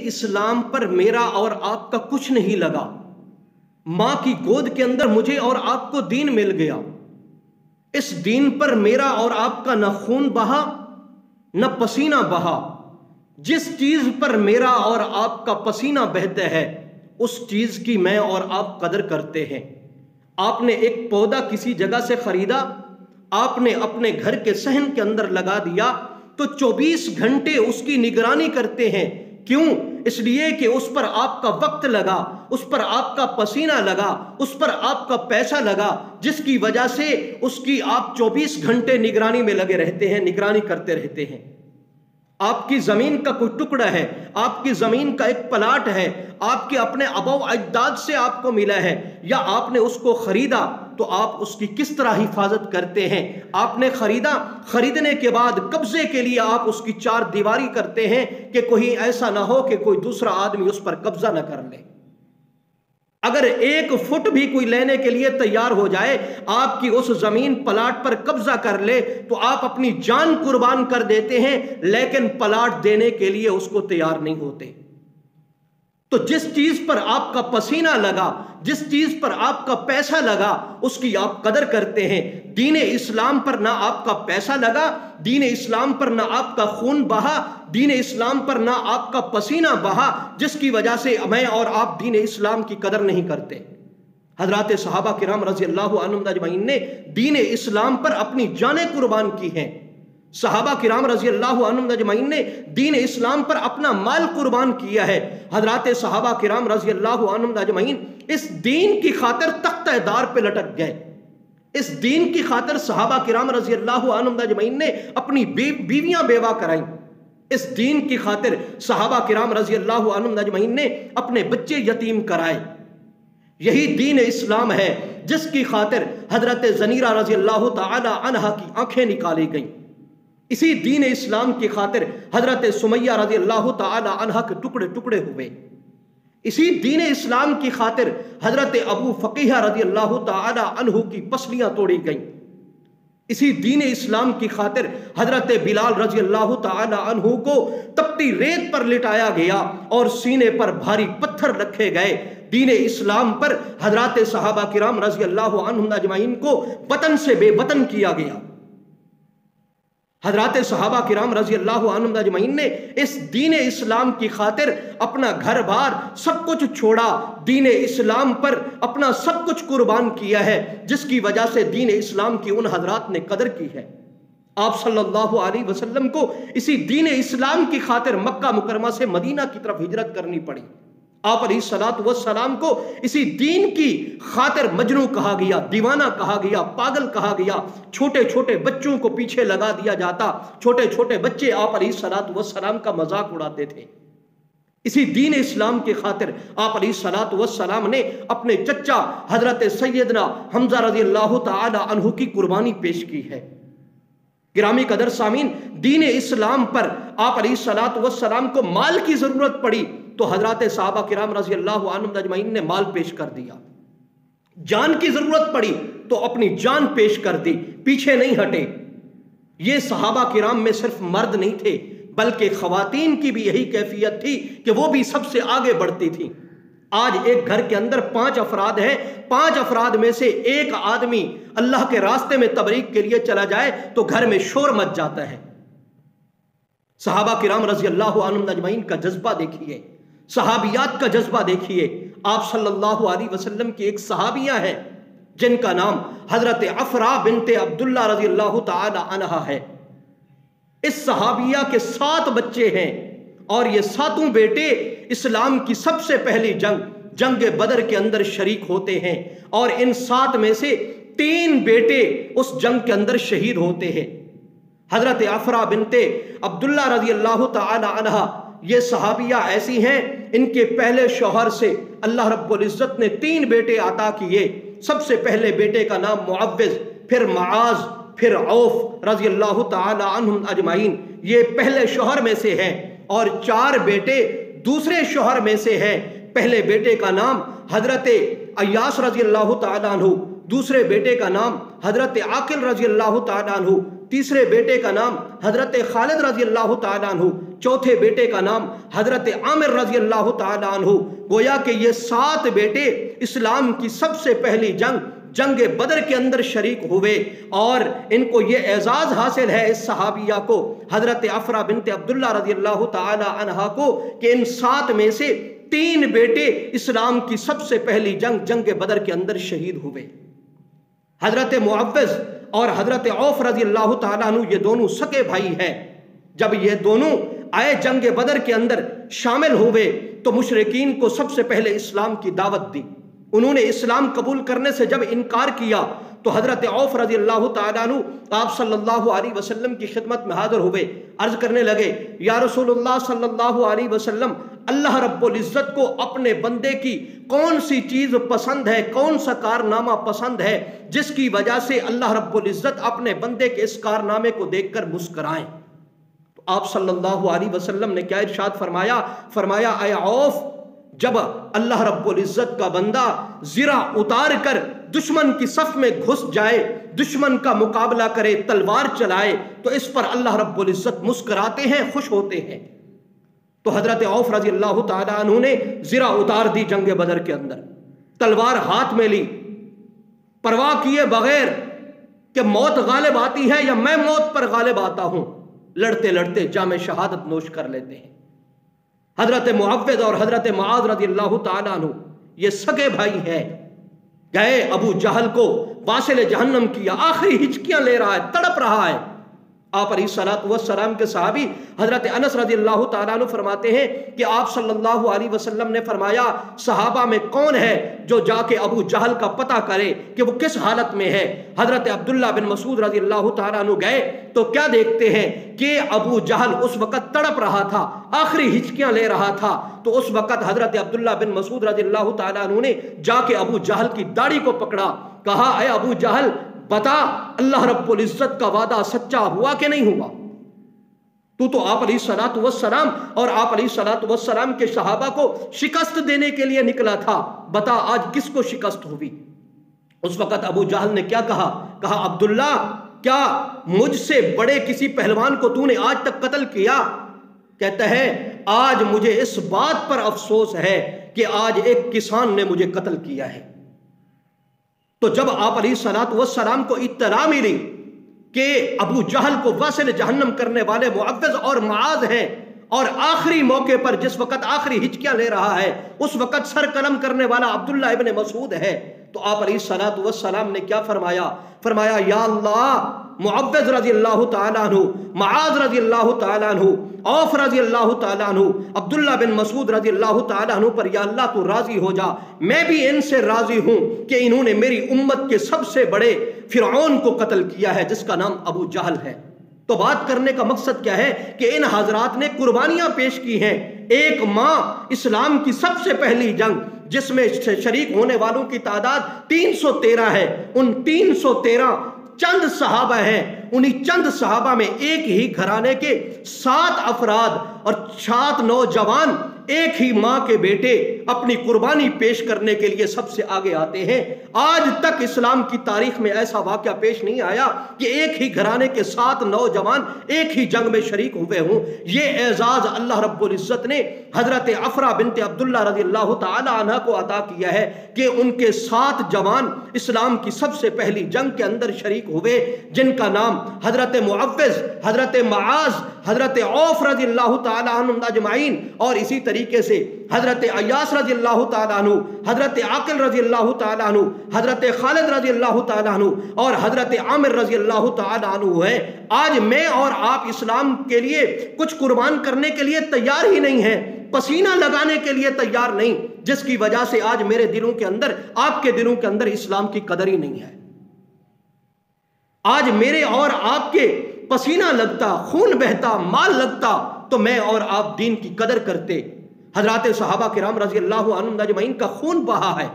اسلام پر میرا اور آپ کا کچھ نہیں لگا، ماں کی گود کے اندر مجھے اور آپ کو دین مل گیا، اس دین پر میرا اور آپ کا نہ خون بہا نہ پسینہ بہا، جس چیز پر میرا اور آپ کا پسینہ بہتا ہے اس چیز کی میں اور آپ قدر کرتے ہیں۔ آپ نے ایک پودا کسی جگہ سے خریدا، آپ نے اپنے گھر کے صحن کے اندر لگا دیا تو 24 گھنٹے اس کی نگرانی کرتے ہیں۔ کیوں؟ اس لیے کہ اس پر آپ کا وقت لگا، اس پر آپ کا پسینہ لگا، اس پر آپ کا پیسہ لگا، جس کی وجہ سے اس کی آپ 24 گھنٹے نگرانی میں لگے رہتے ہیں، نگرانی کرتے رہتے ہیں۔ آپ کی زمین کا کوئی ٹکڑا ہے، آپ کی زمین کا ایک پلاٹ ہے، آپ کے اپنے آباء و اجداد سے آپ کو ملا ہے، یا آپ نے اس کو خریدا تو آپ اس کی کس طرح حفاظت کرتے ہیں؟ آپ نے خریدا، خریدنے کے بعد قبضے کے لیے آپ اس کی چار دیواری کرتے ہیں کہ کوئی ایسا نہ ہو کہ کوئی دوسرا آدمی اس پر قبضہ نہ کر لے۔ اگر 1 فٹ بھی کوئی لینے کے لیے تیار ہو جائے، آپ کی اس زمین پلاٹ پر قبضہ کر لے تو آپ اپنی جان قربان کر دیتے ہیں، لیکن پلاٹ دینے کے لیے اس کو تیار نہیں ہوتے۔ تو جس چیز پر آپ کا پسینہ لگا، جس چیز پر آپ کا پیسہ لگا، اس کی آپ قدر کرتے ہیں۔ دین اسلام پر نہ آپ کا پیسہ لگا، دین اسلام پر نہ آپ کا خون بہا، دین اسلام پر نہ آپ کا پسینہ بہا، جس کی وجہ سے میں اور آپ دین اسلام کی قدر نہیں کرتے۔ حضرات صحابہ کرام رضی اللہ عنہم اجمعین نے دین اسلام پر اپنی جانیں قربان کی ہیں۔ صحابہ کرام رضی اللہ عنہم اجمعین نے دین اسلام پر اپنا مال قربان کیا ہے۔ حضرات صحابہ کرام رضی اللہ عنہم اجمعین اس دین کی خاطر تختہ دار پہ لٹک گئے۔ اس دین کی خاطر صحابہ کرام رضی اللہ عنہم اجمعین نے اپنی بیویاں بیوہ کرائیں۔ اس دین کی خاطر صحابہ کرام رضی اللہ عنہم اجمعین نے اپنے بچے یتیم کرائے۔ یہی دین اسلام ہے جس کی خاطر حضرت زنیرہ رضی اللہ تعالی عنہا کی آنکھیں نکالی گئیں۔ اسی دین اسلام کی خاطر حضرت سمیہ رضی اللہ تعالی عنہا کے ٹکڑے ٹکڑے ہوئے۔ اسی دین اسلام کی خاطر حضرت ابو فقیہ رضی اللہ تعالی عنہ کی پسلیاں توڑی گئیں۔ اسی دین اسلام کی خاطر حضرت بلال رضی اللہ تعالی عنہ کو تپتی ریت پر لٹایا گیا اور سینے پر بھاری پتھر رکھے گئے۔ دین اسلام پر حضرات صحابہ کرام رضی اللہ عنہم اجمعین کو وطن سے بے وطن کیا گیا۔ حضرات صحابہ کرام رضی اللہ عنہم اجمعین نے اس دین اسلام کی خاطر اپنا گھر بار سب کچھ چھوڑا، دین اسلام پر اپنا سب کچھ قربان کیا ہے، جس کی وجہ سے دین اسلام کی ان حضرات نے قدر کی ہے۔ آپ صلی اللہ علیہ وسلم کو اسی دین اسلام کی خاطر مکہ مکرمہ سے مدینہ کی طرف ہجرت کرنی پڑی۔ آپ علیہ الصلوۃ والسلام کو اسی دین کی خاطر مجنوں کہا گیا، دیوانہ کہا گیا، پاگل کہا گیا۔ چھوٹے چھوٹے بچوں کو پیچھے لگا دیا جاتا، چھوٹے چھوٹے بچے آپ علیہ الصلوۃ والسلام کا مذاق اڑاتے تھے۔ اسی دین اسلام کی خاطر آپ علیہ الصلوۃ والسلام نے اپنے چچا حضرت سیدنا حمزہ رضی اللہ تعالی عنہ کی قربانی پیش کی ہے۔ گرامی قدر سامعین، دین اسلام پر آپ علیہ الصلوۃ والسلام کو مال کی ضرورت پڑی تو حضرات صحابہ کرام رضی اللہ عنہم اجمعین نے مال پیش کر دیا۔ جان کی ضرورت پڑی تو اپنی جان پیش کر دی، پیچھے نہیں ہٹے۔ یہ صحابہ کرام میں صرف مرد نہیں تھے بلکہ خواتین کی بھی یہی کیفیت تھی کہ وہ بھی سب سے آگے بڑھتی تھیں۔ آج ایک گھر کے اندر 5 افراد ہیں، 5 افراد میں سے ایک آدمی اللہ کے راستے میں تبلیغ کے لیے چلا جائے تو گھر میں شور مچ جاتا ہے۔ صحابہ کرام رضی اللہ عنہم اجمعین کا جذبہ دیکھیے، صحابیات کا جذبہ دیکھیے۔ آپ صلی اللہ علیہ وسلم کی ایک صحابیہ ہے جن کا نام حضرت عفرا بنت عبداللہ رضی اللہ تعالی عنہا ہے۔ اس صحابیہ کے 7 بچے ہیں اور یہ 7 بیٹے اسلام کی سب سے پہلی جنگ بدر کے اندر شریک ہوتے ہیں، اور ان 7 میں سے 3 بیٹے اس جنگ کے اندر شہید ہوتے ہیں۔ حضرت عفرا بنت عبداللہ رضی اللہ تعالی عنہا یہ صحابیہ ایسی ہیں، ان کے پہلے شوہر سے اللہ رب العزت نے 3 بیٹے عطا کیے۔ سب سے پہلے بیٹے کا نام معوذ، پھر معاذ، پھر عوف رضی اللہ تعالی عنہم اجمعین، یہ پہلے شوہر میں سے ہیں، اور 4 بیٹے دوسرے شوہر میں سے ہیں۔ پہلے بیٹے کا نام حضرت ایاس رضی اللہ تعالی عنہ، دوسرے بیٹے کا نام حضرت عاقل رضی اللہ تعالیٰ عنہ، تیسرے بیٹے کا نام حضرت خالد رضی اللہ تعالیٰ عنہ، چوتھے بیٹے کا نام حضرت عامر رضی اللہ تعالیٰ عنہ۔ گویا کہ یہ 7 بیٹے اسلام کی سب سے پہلی جنگ بدر کے اندر شریک ہوئے، اور ان کو یہ اعزاز حاصل ہے اس صحابیہ کو، حضرت عفرہ بنت عبداللہ رضی اللہ تعالی عنہا کو، کہ ان 7 میں سے 3 بیٹے اسلام کی سب سے پہلی جنگ بدر کے اندر شہید ہوئے۔ حضرت معوذ اور حضرت عوف رضی اللہ تعالیٰ عنہ یہ دونوں سکے بھائی ہیں۔ جب یہ دونوں آئے جنگ بدر کے اندر شامل ہوئے تو مشرکین کو سب سے پہلے اسلام کی دعوت دی۔ انہوں نے اسلام قبول کرنے سے جب انکار کیا تو حضرت عوف رضی اللہ تعالیٰ عنہ آپ صلی اللہ علیہ وسلم کی خدمت میں حاضر ہوئے، عرض کرنے لگے یا رسول اللہ صلی اللہ علیہ وسلم، اللہ رب العزت کو اپنے بندے کی کون سی چیز پسند ہے، کون سا کارنامہ پسند ہے جس کی وجہ سے اللہ رب العزت اپنے بندے کے اس کارنامے کو دیکھ کر مسکرائیں؟ تو آپ صلی اللہ علیہ وسلم نے کیا ارشاد فرمایا اے عوف، جب اللہ رب العزت کا بندہ زرہ اتار کر دشمن کی صف میں گھس جائے، دشمن کا مقابلہ کرے، تلوار چلائے، تو اس پر اللہ رب العزت مسکراتے ہیں، خوش ہوتے ہیں۔ تو حضرت عوف رضی اللہ تعالیٰ عنہ نے زرہ اتار دی جنگ بدر کے اندر، تلوار ہاتھ میں لی، پرواہ کیے بغیر کہ موت غالب آتی ہے یا میں موت پر غالب آتا ہوں، لڑتے لڑتے جام شہادت نوش کر لیتے ہیں۔ حضرت معوذ اور حضرت معاذ رضی اللہ تعالیٰ عنہ یہ سگے بھائی ہیں، گئے ابو جہل کو واصل جہنم کیا، آخری ہچکیاں لے رہا ہے، تڑپ رہا ہے۔ آپ علیہ الصلوۃ والسلام کے صحابی حضرت انس رضی اللہ تعالیٰ عنہ فرماتے ہیں کہ آپ صلی اللہ علیہ وسلم نے فرمایا صحابہ میں کون ہے جو جا کے ابو جہل کا پتہ کرے کہ وہ کس حالت میں ہے۔ حضرت عبداللہ بن مسعود رضی اللہ تعالیٰ عنہ گئے تو کیا دیکھتے ہیں کہ ابو جہل اس وقت تڑپ رہا تھا، آخری ہچکیاں لے رہا تھا۔ تو اس وقت حضرت عبداللہ بن مسعود رضی اللہ تعالیٰ عنہ نے جا کے ابو جہل کی داڑھی کو پکڑا، کہا اے ابو جہل بتا اللہ رب العزت کا وعدہ سچا ہوا کہ نہیں ہوا؟ تو آپ علیہ الصلوۃ والسلام اور آپ علیہ الصلوۃ والسلام کے صحابہ کو شکست دینے کے لیے نکلا تھا، بتا آج کس کو شکست ہوئی؟ اس وقت ابو جہل نے کیا کہا عبداللہ کیا مجھ سے بڑے کسی پہلوان کو تو نے آج تک قتل کیا؟ کہتا ہے آج مجھے اس بات پر افسوس ہے کہ آج ایک کسان نے مجھے قتل کیا ہے۔ تو جب آپ علیہ الصلوۃ والسلام کو اطلاع ملی کہ ابو جہل کو واصل جہنم کرنے والے معوذ اور معاذ ہیں، اور آخری موقع پر جس وقت آخری ہچکیاں لے رہا ہے اس وقت سر قلم کرنے والا عبداللہ ابن مسعود ہے، تو آپ علیہ الصلوۃ والسلام نے کیا فرمایا یا اللہ معوذ رضی اللہ تعالیٰ عنہ، معاذ رضی اللہ تعالیٰ عنہ، عوف رضی اللہ تعالیٰ عنہ، عبداللہ بن مسعود رضی اللہ تعالیٰ عنہ پر یا اللہ تو راضی ہو جا، میں بھی ان سے راضی ہوں کہ انہوں نے میری امت کے سب سے بڑے فرعون کو قتل کیا ہے جس کا نام ابو جہل ہے۔ تو بات کرنے کا مقصد کیا ہے کہ ان حضرات نے قربانیاں پیش کی ہیں۔ ایک ماہ اسلام کی سب سے پہلی جنگ جس میں شریک ہونے والوں کی تعداد 313 ہے، ان 313 چند صحابہ ہیں، انہی چند صحابہ میں ایک ہی گھرانے کے 7 افراد اور 7 نوجوان ایک ہی ماں کے بیٹے اپنی قربانی پیش کرنے کے لیے سب سے آگے آتے ہیں۔ آج تک اسلام کی تاریخ میں ایسا واقعہ پیش نہیں آیا کہ ایک ہی گھرانے کے 7 نوجوان ایک ہی جنگ میں شریک ہوئے ہوں۔ یہ اعزاز اللہ رب العزت نے حضرت عفرہ بنت عبداللہ رضی اللہ تعالی عنہ کو عطا کیا ہے کہ ان کے 7 جوان اسلام کی سب سے پہلی جنگ کے اندر شریک ہوئے، جن کا نام حضرت معوذ، حضرت معاذ، حضرت عوف رضی اللہ تعالی عنہ اجمعین، اور اسی طریقے سے حضرت عیاس رضی اللہ تعالیٰ عنہ، حضرت عاقل رضی اللہ تعالیٰ عنہ، حضرت خالد رضی اللہ تعالیٰ عنہ اور حضرت عامر رضی اللہ تعالیٰ عنہ ہے۔ آج میں اور آپ اسلام کے لیے کچھ قربان کرنے کے لیے تیار ہی نہیں ہیں، پسینہ لگانے کے لیے تیار نہیں، جس کی وجہ سے آج میرے دلوں کے اندر، آپ کے دلوں کے اندر اسلام کی قدر ہی نہیں ہے۔ آج میرے اور آپ کے پسینہ لگتا، خون بہتا، مال لگتا تو میں اور آپ دین کی قدر کرتے۔ حضرات صحابہ کرام رضی اللہ عنہم اجمعین کا خون بہا ہے،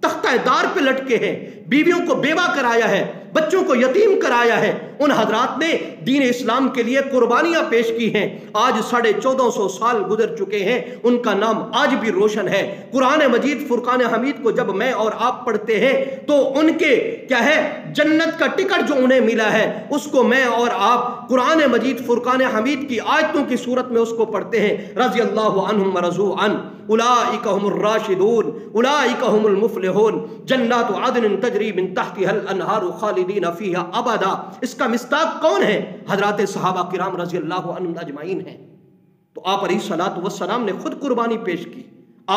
تختہ دار پہ لٹکے ہیں، بیویوں کو بیوہ کرایا ہے، بچوں کو یتیم کرایا ہے، ان حضرات نے دین اسلام کے لیے قربانیاں پیش کی ہیں، آج 1450 سال گزر چکے ہیں، ان کا نام آج بھی روشن ہے۔ قرآن مجید فرقان حمید کو جب میں اور آپ پڑھتے ہیں تو ان کے کیا ہے جنت کا ٹکٹ جو انہیں ملا ہے اس کو میں اور آپ قرآن مجید فرقان حمید کی آیتوں کی صورت میں اس کو پڑھتے ہیں، رضی اللہ عنہم ورضوا عنہ، اولئک هم الراشدون اولئک هم المفلحون جنات عدن تجری من تحتها الانہار خالدین فیہا ابدا۔ اس کا مصداق کون ہے؟ حضرات صحابہ کرام رضی اللہ عنہم اجمعین ہیں۔ تو آپ علیہ الصلوۃ والسلام نے خود قربانی پیش کی،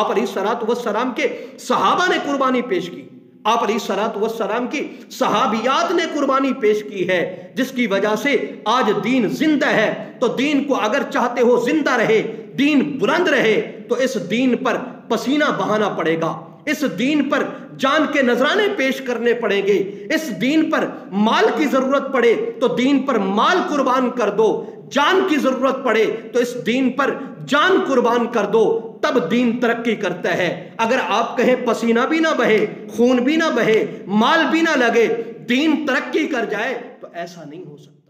آپ علیہ الصلوۃ والسلام کے صحابہ نے قربانی پیش کی، آپ علیہ الصلوۃ والسلام کی صحابیات نے قربانی پیش کی ہے، جس کی وجہ سے آج دین زندہ ہے۔ تو دین کو اگر چاہتے ہو زندہ رہے، دین بلند رہے، تو اس دین پر پسینہ بہانا پڑے گا، اس دین پر جان کے نذرانے پیش کرنے پڑیں گے، اس دین پر مال کی ضرورت پڑے تو دین پر مال قربان کر دو، جان کی ضرورت پڑے تو اس دین پر جان قربان کر دو، تب دین ترقی کرتا ہے۔ اگر آپ کہیں پسینہ بھی نہ بہے، خون بھی نہ بہے، مال بھی نہ لگے، دین ترقی کر جائے، تو ایسا نہیں ہو سکتا۔